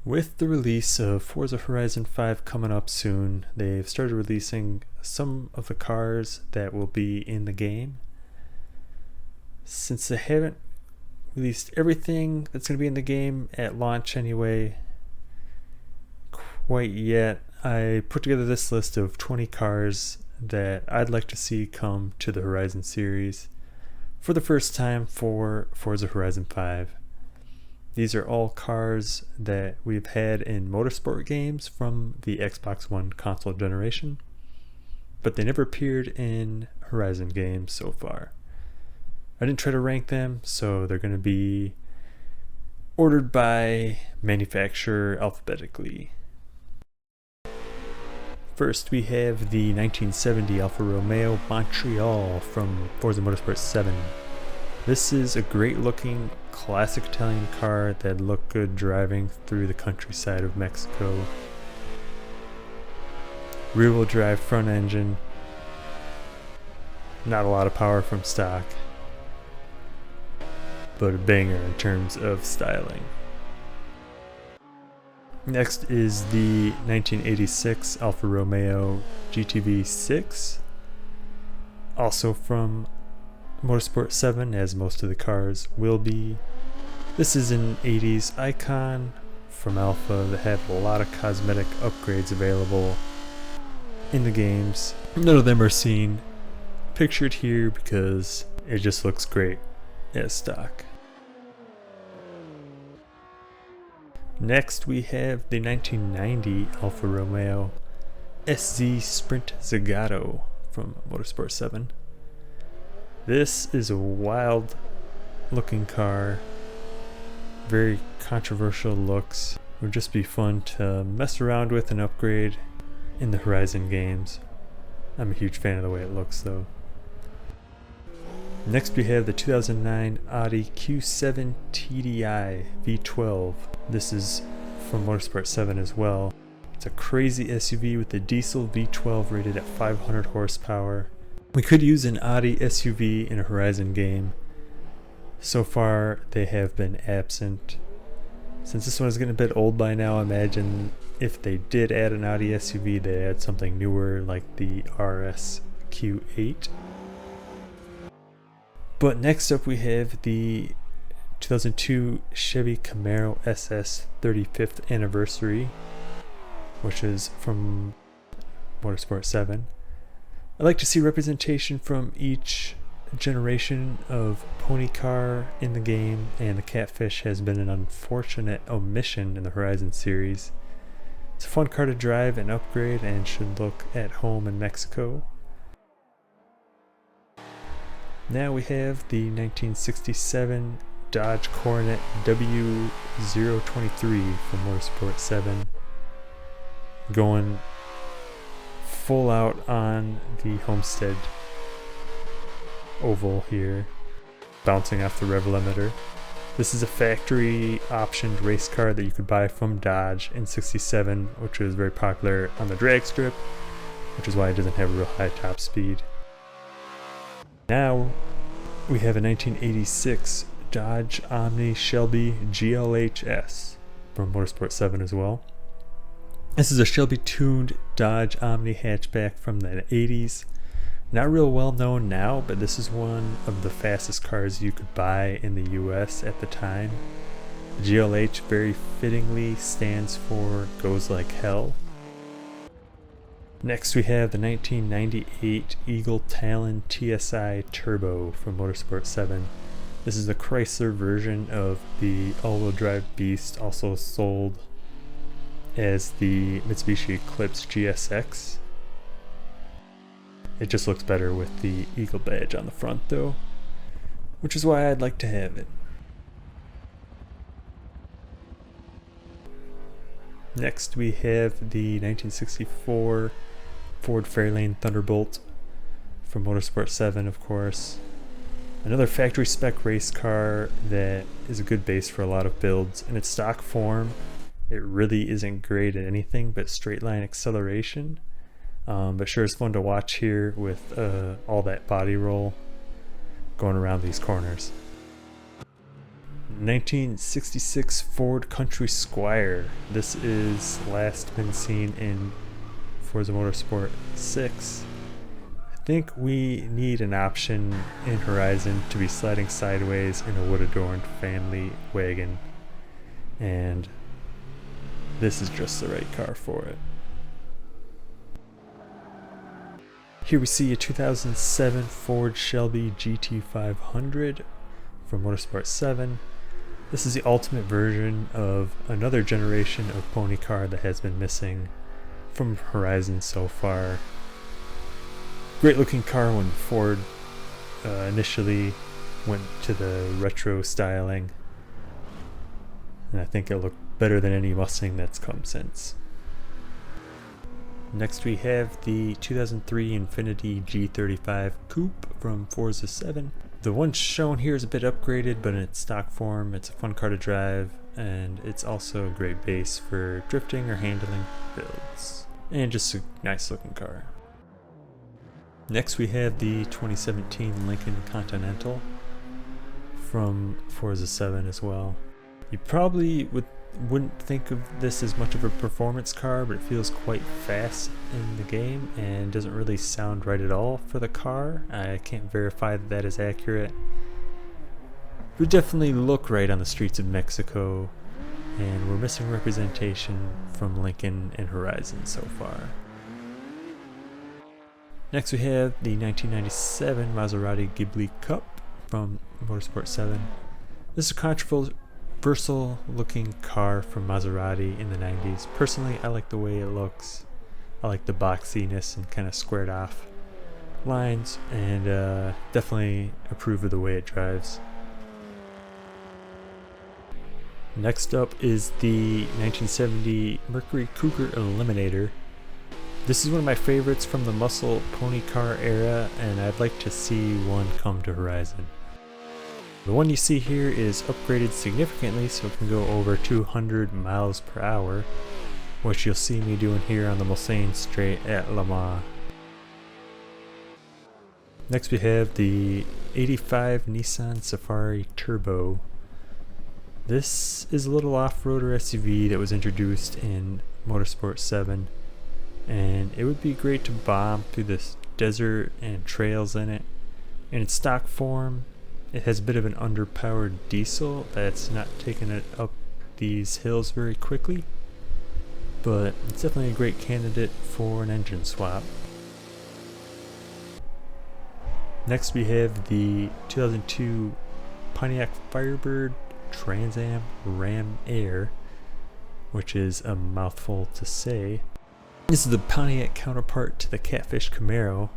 With the release of Forza Horizon 5 coming up soon, they've started releasing some of the cars that will be in the game. Since they haven't released everything that's going to be in the game at launch anyway, quite yet, I put together this list of 20 cars that I'd like to see come to the Horizon series for the first time for Forza Horizon 5. These are all cars that we've had in motorsport games from the Xbox One console generation, but they never appeared in Horizon games so far. I didn't try to rank them, so they're going to be ordered by manufacturer alphabetically. First, we have the 1970 Alfa Romeo Montreal from Forza Motorsport 7. This is a great looking classic Italian car that looked good driving through the countryside of Mexico. Rear wheel drive front engine, not a lot of power from stock, but a banger in terms of styling. Next is the 1986 Alfa Romeo GTV 6, also from Motorsport 7, as most of the cars will be. This is an 80s icon from Alfa that had a lot of cosmetic upgrades available in the games. None of them are seen pictured here because it just looks great as stock. Next we have the 1990 Alfa Romeo SZ Sprint Zagato from Motorsport 7. This is a wild looking car, very controversial looks. It would just be fun to mess around with and upgrade in the Horizon games. I'm a huge fan of the way it looks though. Next we have the 2009 Audi Q7 TDI V12. This is from Motorsport 7 as well. It's a crazy SUV with a diesel V12 rated at 500 horsepower. We could use an Audi SUV in a Horizon game. So far they have been absent. Since this one is getting a bit old by now, I imagine if they did add an Audi SUV, they'd add something newer like the RS Q8. But next up we have the 2002 Chevy Camaro SS 35th anniversary, which is from Motorsport 7. I like to see representation from each generation of pony car in the game, and the Catfish has been an unfortunate omission in the Horizon series. It's a fun car to drive and upgrade and should look at home in Mexico. Now we have the 1967 Dodge Coronet W023 from Motorsport 7, going full out on the Homestead oval here, bouncing off the rev limiter. This is a factory optioned race car that you could buy from Dodge in '67, which was very popular on the drag strip, which is why it doesn't have a real high top speed. Now we have a 1986 Dodge Omni Shelby GLHS from Motorsport 7 as well. This is a Shelby tuned Dodge Omni hatchback from the 80s. Not real well known now, but this is one of the fastest cars you could buy in the US at the time. The GLH very fittingly stands for Goes Like Hell. Next we have the 1998 Eagle Talon TSI Turbo from Motorsport 7. This is the Chrysler version of the all-wheel drive beast, also sold as the Mitsubishi Eclipse GSX. It just looks better with the Eagle badge on the front though, which is why I'd like to have it. Next we have the 1964 Ford Fairlane Thunderbolt from Motorsport 7, of course. Another factory spec race car that is a good base for a lot of builds. In its stock form, it really isn't great at anything but straight line acceleration. But sure is fun to watch here with all that body roll going around these corners. 1966 Ford Country Squire. This is last been seen in Forza Motorsport 6. I think we need an option in Horizon to be sliding sideways in a wood-adorned family wagon, and this is just the right car for it. Here we see a 2007 Ford Shelby GT500 from Motorsport 7. This is the ultimate version of another generation of pony car that has been missing from Horizon so far. Great looking car when Ford initially went to the retro styling, and I think it'll look better than any Mustang that's come since. Next we have the 2003 Infiniti G35 Coupe from Forza 7. The one shown here is a bit upgraded, but in its stock form it's a fun car to drive, and it's also a great base for drifting or handling builds. And just a nice looking car. Next we have the 2017 Lincoln Continental from Forza 7 as well. You probably wouldn't think of this as much of a performance car, but it feels quite fast in the game and doesn't really sound right at all for the car. I can't verify that that is accurate. It would definitely look right on the streets of Mexico, and we're missing representation from Lincoln and Horizon so far. Next we have the 1997 Maserati Ghibli Cup from Motorsport 7. This is a controversial looking car from Maserati in the 90s. Personally, I like the way it looks. I like the boxiness and kind of squared off lines, and definitely approve of the way it drives. Next up is the 1970 Mercury Cougar Eliminator. This is one of my favorites from the muscle pony car era, and I'd like to see one come to Horizon. The one you see here is upgraded significantly, so it can go over 200 miles per hour, which you'll see me doing here on the Mulsanne Straight at Le Mans. Next we have the 85 Nissan Safari Turbo. This is a little off-roader SUV that was introduced in Motorsport 7, and it would be great to bomb through this desert and trails in it. In its stock form, it has a bit of an underpowered diesel that's not taking it up these hills very quickly, but it's definitely a great candidate for an engine swap. Next we have the 2002 Pontiac Firebird Trans Am Ram Air, which is a mouthful to say. This is the Pontiac counterpart to the Catfish Camaro,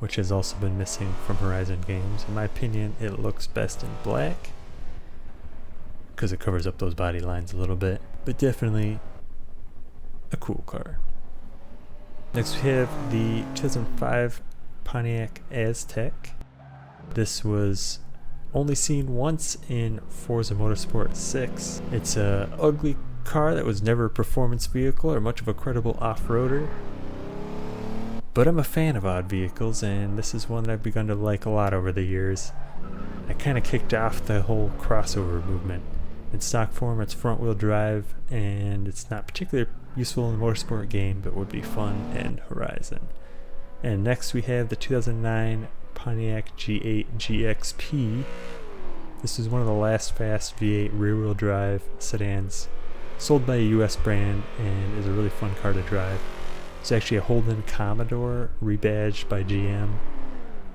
which has also been missing from Horizon games. In my opinion, it looks best in black because it covers up those body lines a little bit, but definitely a cool car. Next we have the 2005 Pontiac Aztek. This was only seen once in Forza Motorsport 6. It's a ugly car that was never a performance vehicle or much of a credible off-roader, but I'm a fan of odd vehicles, and this is one that I've begun to like a lot over the years. I kind of kicked off the whole crossover movement. In stock form, it's front-wheel drive, and it's not particularly useful in the motorsport game, but would be fun in Horizon. And next we have the 2009 Pontiac G8 GXP. This is one of the last fast V8 rear-wheel drive sedans sold by a US brand, and is a really fun car to drive. It's actually a Holden Commodore rebadged by GM,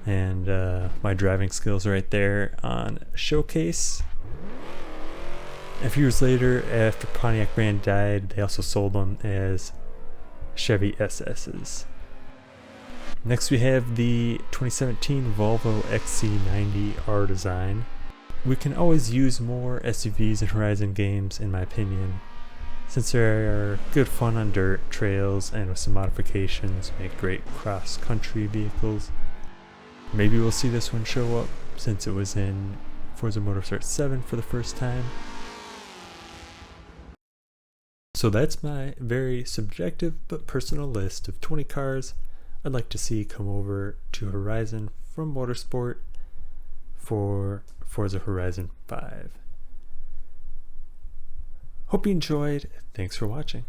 and my driving skills are right there on showcase. A few years later, after Pontiac brand died, they also sold them as Chevy SS's. Next we have the 2017 Volvo XC90 R Design. We can always use more SUVs in Horizon games, in my opinion, since they are good fun on dirt trails and with some modifications make great cross-country vehicles. Maybe we'll see this one show up since it was in Forza Motorsport 7 for the first time. So that's my very subjective but personal list of 20 cars I'd like to see come over to Horizon from Motorsport for Forza Horizon 5. Hope you enjoyed. Thanks for watching.